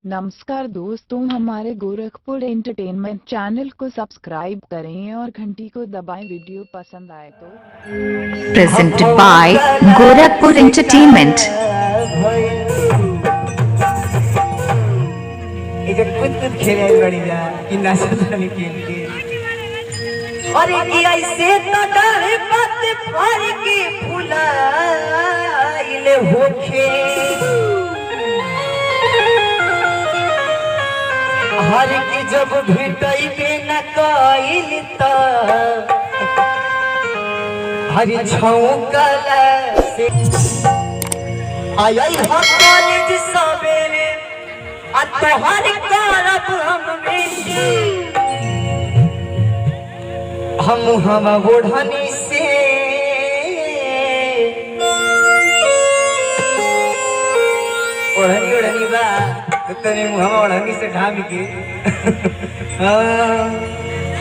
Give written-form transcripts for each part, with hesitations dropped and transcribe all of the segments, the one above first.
नमस्कार दोस्तों, हमारे गोरखपुर एंटरटेनमेंट चैनल को सब्सक्राइब करें और घंटी को दबाएं। वीडियो पसंद आए तो presented by Gorakhpur Entertainment। कुछ खेले बड़ी जा कि नशा खेल के और की ऐसे तो डाले बात फाड़ के फुलाइले होखे हर की जब भेटई के न कइल त हरि छौकल से आई हो कॉलेज सवेरे आ तोहर करब हम ओढ़नी से ओढ़नी बा तने मुहवा ओढ़नी से ढाम के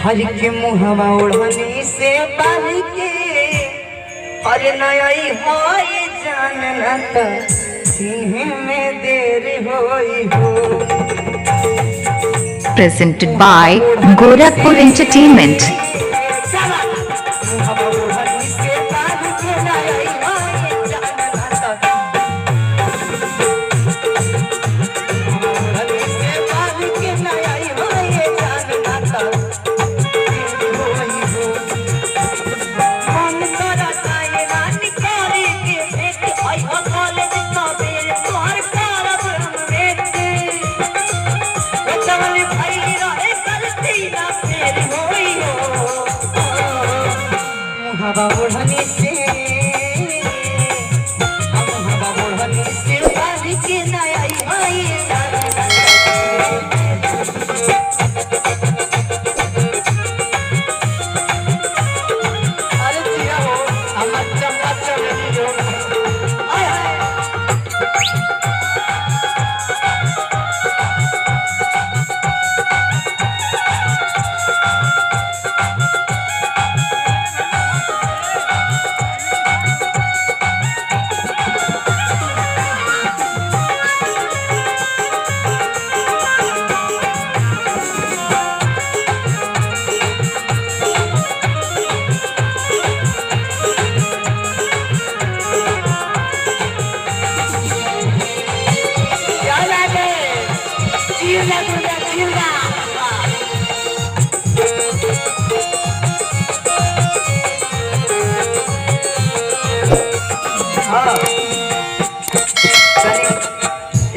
हरि के मुहवा ओढ़नी से बाल के अरे नई होई जानना त सिंह में देर होई हो। Presented by Gorakhpur Entertainment। हवा ओढ़नी से हवा ओढ़नी से बाल के नया आई अरे जिया हो हम चम्मा चमेली हो आय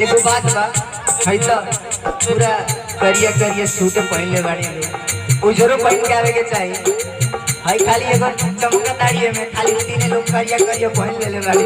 एगो बात बा है तो पूरा करिया सूट पहनले बाड़ी लोग उजरो पहन के आवे के चाहिए है खाली एगो चमका दाढ़ी में खाली तीन लोग करिया पहन लेले बाड़ी